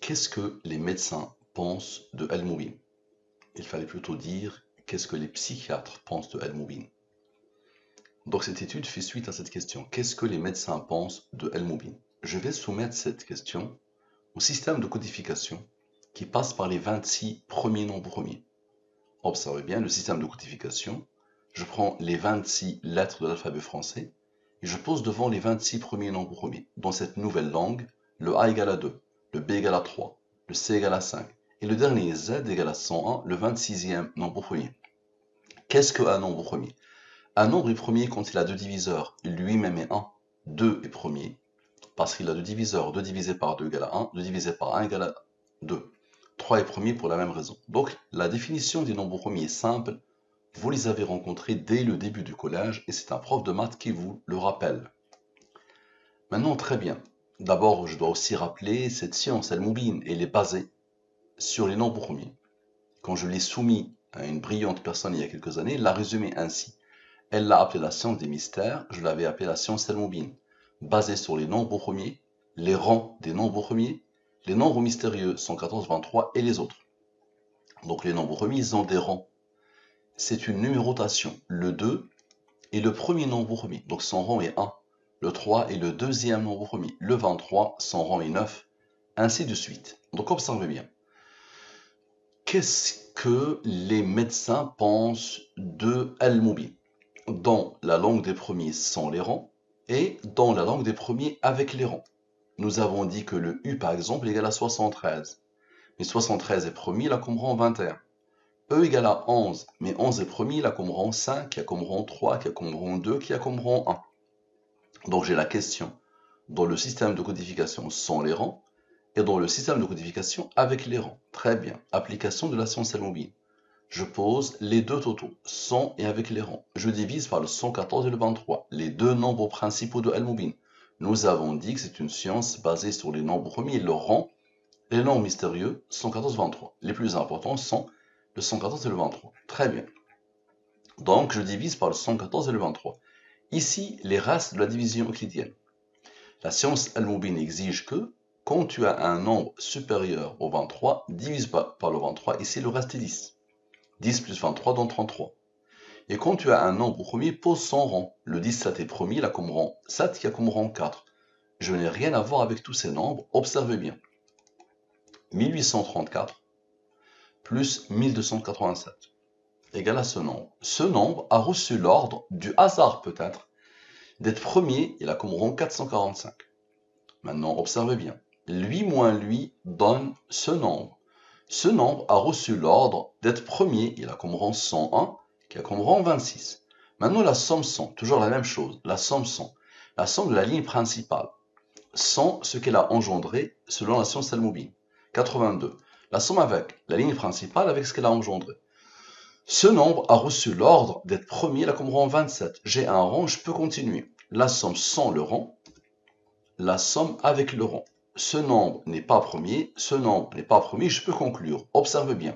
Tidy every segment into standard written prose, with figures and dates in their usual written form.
Qu'est-ce que les médecins pensent de Al-Moubin? Il fallait plutôt dire qu'est-ce que les psychiatres pensent de Al-Moubin. Donc cette étude fait suite à cette question. Qu'est-ce que les médecins pensent de Al-Moubin? Je vais soumettre cette question au système de codification qui passe par les 26 premiers nombres premiers. Observez bien le système de codification. Je prends les 26 lettres de l'alphabet français et je pose devant les 26 premiers nombres premiers. Dans cette nouvelle langue, le A égale à 2, le B égale à 3, le C égale à 5 et le dernier Z égale à 101, le 26e nombre premier. Qu'est-ce qu'un nombre premier? Un nombre est premier quand il a deux diviseurs, lui-même est 1. 2 est premier, parce qu'il a deux diviseurs, 2 divisé par 2 égale à 1, 2 divisé par 1 égale à 2. 3 est premier pour la même raison. Donc la définition des nombres premiers est simple, vous les avez rencontrés dès le début du collège et c'est un prof de maths qui vous le rappelle. Maintenant, très bien. D'abord, je dois aussi rappeler cette science, Al-Moubin, elle est basée sur les nombres premiers. Quand je l'ai soumis à une brillante personne il y a quelques années, elle l'a résumé ainsi. Elle l'a appelée la science des mystères, je l'avais appelée la science Al-Moubin, basée sur les nombres premiers, les rangs des nombres premiers, les nombres mystérieux 114, 23 et les autres. Donc les nombres premiers, ils ont des rangs. C'est une numérotation. Le 2 est le premier nombre premier, donc son rang est 1. Le 3 est le deuxième nombre premier. Le 23, son rang est 9. Ainsi de suite. Donc observez bien. Qu'est-ce que les médecins pensent de Al-Moubin? Dans la langue des premiers sans les rangs et dans la langue des premiers avec les rangs. Nous avons dit que le U par exemple égale à 73. Mais 73 est premier, la comme rang 21. E égale à 11, mais 11 est premier, la comme rang 5, qui a comme rang 3, qui a comme rang 2, qui a comme rang 1. Donc j'ai la question dans le système de codification sans les rangs et dans le système de codification avec les rangs. Très bien. Application de la science Al-Moubin. Je pose les deux totaux, 100 et avec les rangs. Je divise par le 114 et le 23, les deux nombres principaux de Al-Moubin. Nous avons dit que c'est une science basée sur les nombres premiers, le rang, et les nombres mystérieux, 114 23. Les plus importants sont le 114 et le 23. Très bien. Donc je divise par le 114 et le 23. Ici, les restes de la division euclidienne. La science Al-Moubin exige que, quand tu as un nombre supérieur au 23, divise par le 23, ici le reste est 10. 10 plus 23 donne 33. Et quand tu as un nombre premier, pose son rang. Le 17 est premier, il a comme rang 7, qui a comme rang 4. Je n'ai rien à voir avec tous ces nombres, observez bien. 1834 plus 1287 égale à ce nombre. Ce nombre a reçu l'ordre, du hasard peut-être, d'être premier, il a comme rang 445. Maintenant, observez bien. Lui moins lui donne ce nombre. Ce nombre a reçu l'ordre d'être premier, il a comme rang 101, qui a comme rang 26. Maintenant, la somme 100, toujours la même chose, la somme 100. La somme de la ligne principale, 100, ce qu'elle a engendré selon la science Al-Moubin. 82. La somme avec la ligne principale avec ce qu'elle a engendré. Ce nombre a reçu l'ordre d'être premier, là comme rang 27. J'ai un rang, je peux continuer. La somme sans le rang, la somme avec le rang. Ce nombre n'est pas premier, ce nombre n'est pas premier, je peux conclure. Observe bien.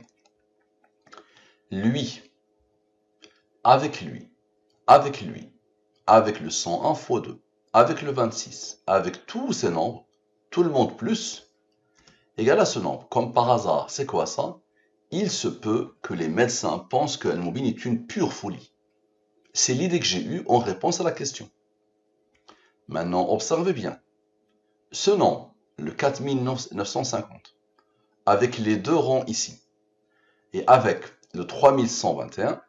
Lui, avec lui, avec lui, avec le 101 fois 2, avec le 26, avec tous ces nombres, tout le monde plus, égale à ce nombre. Comme par hasard, c'est quoi ça? Il se peut que les médecins pensent que Al-Moubin est une pure folie. C'est l'idée que j'ai eue en réponse à la question. Maintenant, observez bien. Ce nombre, le 4950, avec les deux rangs ici, et avec le 3121,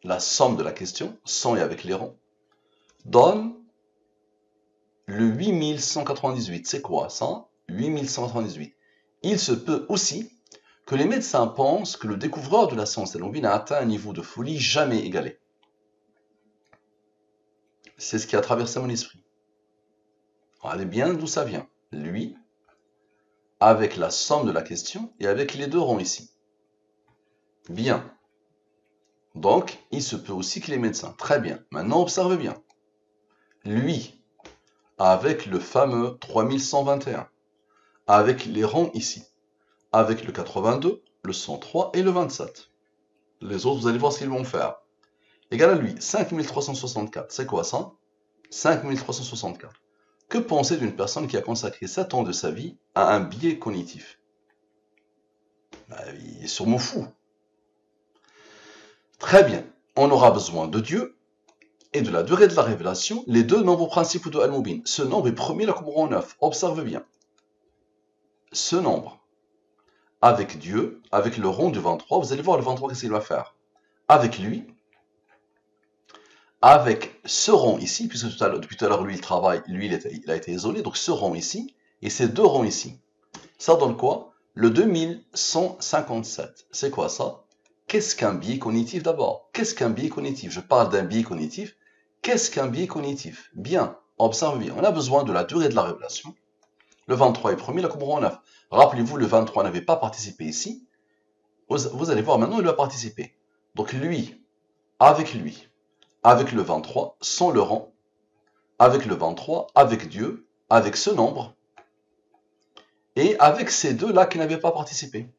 la somme de la question, 100 et avec les rangs, donne le 8198. C'est quoi ça? 8198. Il se peut aussi que les médecins pensent que le découvreur de la science Al-Moubin a atteint un niveau de folie jamais égalé. C'est ce qui a traversé mon esprit. Regardez bien d'où ça vient. Lui, avec la somme de la question et avec les deux rangs ici. Bien. Donc, il se peut aussi que les médecins. Très bien. Maintenant, observez bien. Lui, avec le fameux 3121, avec les rangs ici, avec le 82, le 103 et le 27. Les autres, vous allez voir ce qu'ils vont faire. Égal à lui, 5364. C'est quoi ça? 5364. Que penser d'une personne qui a consacré 7 ans de sa vie à un biais cognitif? Il est sûrement fou. Très bien, on aura besoin de Dieu et de la durée de la révélation, les deux nombres principaux de Al-Mubin. Ce nombre est premier, la Qumran 9. Observe bien. Ce nombre, avec Dieu, avec le rond du 23, vous allez voir le 23, qu'est-ce qu'il va faire? Avec lui, avec ce rond ici, puisque depuis tout à l'heure, lui, il travaille, lui, il a été isolé, donc ce rond ici, et ces deux ronds ici. Ça donne quoi? Le 2157. C'est quoi ça? Qu'est-ce qu'un biais cognitif d'abord? Qu'est-ce qu'un biais cognitif? Je parle d'un biais cognitif. Qu'est-ce qu'un biais cognitif? Bien, observe bien. On a besoin de la durée de la révélation. Le 23 est premier, la Qumran 9. Rappelez-vous, le 23 n'avait pas participé ici. Vous allez voir maintenant, il va participer. Donc lui, avec le 23, sans le rang, avec le 23, avec Dieu, avec ce nombre, et avec ces deux-là qui n'avaient pas participé.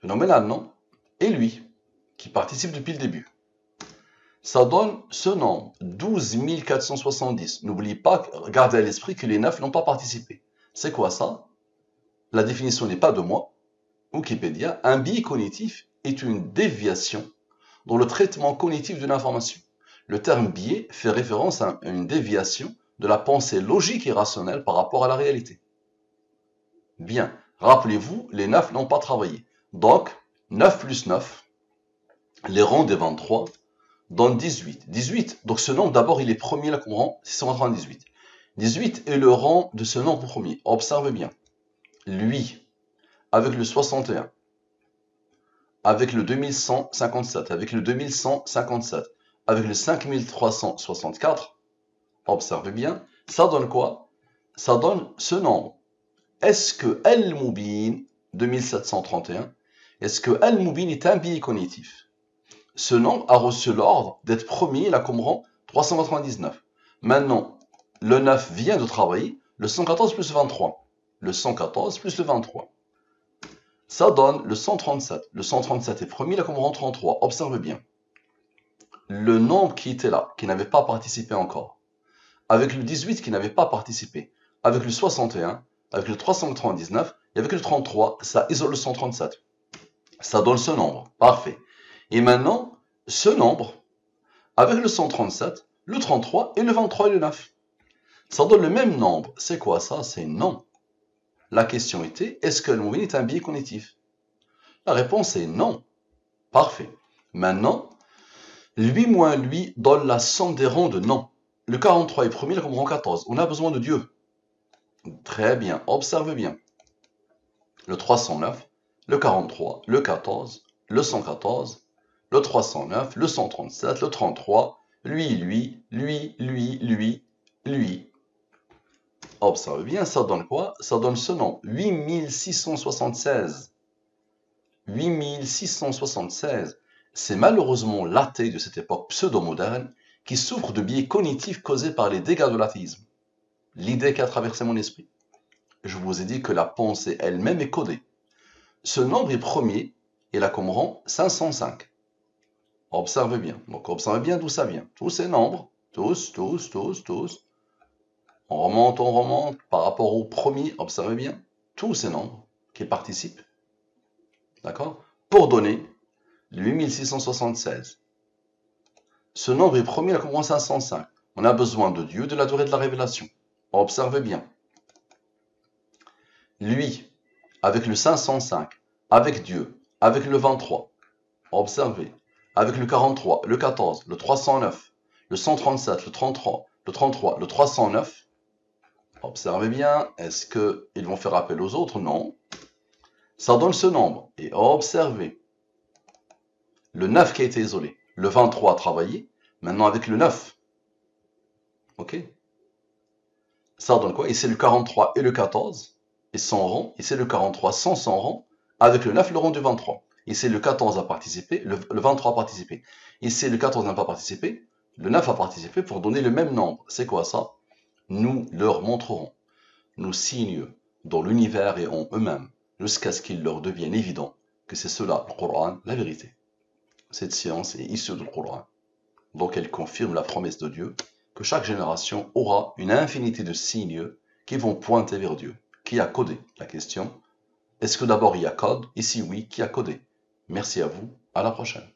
Phénoménal, non? Et lui, qui participe depuis le début. Ça donne ce nombre, 12 470. N'oubliez pas, gardez à l'esprit que les 9 n'ont pas participé. C'est quoi ça? La définition n'est pas de moi. Wikipédia, un biais cognitif est une déviation dans le traitement cognitif d'une information. Le terme biais fait référence à une déviation de la pensée logique et rationnelle par rapport à la réalité. Bien, rappelez-vous, les 9 n'ont pas travaillé. Donc, 9 plus 9, les rangs des 23, donne 18. 18, donc ce nombre d'abord il est premier là qu'on rend 698. 18 est le rang de ce nombre premier. Observe bien. Lui, avec le 61, avec le 2157, avec le 2157, avec le 5364, observe bien, ça donne quoi? Ça donne ce nombre. Est-ce que Al-Mubin 2731, est-ce que Al-Mubin est un biais cognitif? Ce nombre a reçu l'ordre d'être premier, la Qumran 399. Maintenant, le 9 vient de travailler, le 114 plus le 23. Le 114 plus le 23. Ça donne le 137. Le 137 est premier, la Qumran 33. Observe bien. Le nombre qui était là, qui n'avait pas participé encore, avec le 18 qui n'avait pas participé, avec le 61, avec le 399 et avec le 33, ça isole le 137. Ça donne ce nombre. Parfait. Et maintenant, ce nombre, avec le 137, le 33 et le 23 et le 9, ça donne le même nombre. C'est quoi ça? C'est non. La question était, est-ce que Al-Mubin est un biais cognitif? La réponse est non. Parfait. Maintenant, lui moins lui donne la somme des rangs de non. Le 43 est premier, le rang 14. On a besoin de Dieu. Très bien, observe bien. Le 309, le 43, le 14, le 114, le 309, le 137, le 33, lui. Observe bien, ça donne quoi? Ça donne ce nombre, 8676. 8676. C'est malheureusement l'athée de cette époque pseudo-moderne qui souffre de biais cognitifs causés par les dégâts de l'athéisme. L'idée qui a traversé mon esprit. Je vous ai dit que la pensée elle-même est codée. Ce nombre est premier et la Qumran 505. Observe bien. Donc observe bien d'où ça vient. Tous ces nombres, tous. On remonte par rapport au premier. Observe bien. Tous ces nombres qui participent. D'accord? Pour donner 8676. Ce nombre est premier, la Qumran 505. On a besoin de Dieu, de la durée de la révélation. Observe bien. Lui, avec le 505, avec Dieu, avec le 23. Observez. Avec le 43, le 14, le 309, le 137, le 33, le 309. Observez bien, est-ce qu'ils vont faire appel aux autres? Non. Ça donne ce nombre. Et observez. Le 9 qui a été isolé. Le 23 a travaillé. Maintenant avec le 9. Ok? Ça donne quoi? Ici le 43 et le 14. Et sans rang. Ici le 43 sans son rang. Avec le 9, le rang du 23. Ici, le 14 a participé, le 23 a participé. Ici, le 14 n'a pas participé, le 9 a participé pour donner le même nombre. C'est quoi ça? Nous leur montrerons nos signes dans l'univers et en eux-mêmes, jusqu'à ce qu'il leur devienne évident que c'est cela, le Coran, la vérité. Cette science est issue du Coran. Donc elle confirme la promesse de Dieu que chaque génération aura une infinité de signes qui vont pointer vers Dieu. Qui a codé la question? Est-ce que d'abord il y a code? Et si oui, qui a codé? Merci à vous, à la prochaine.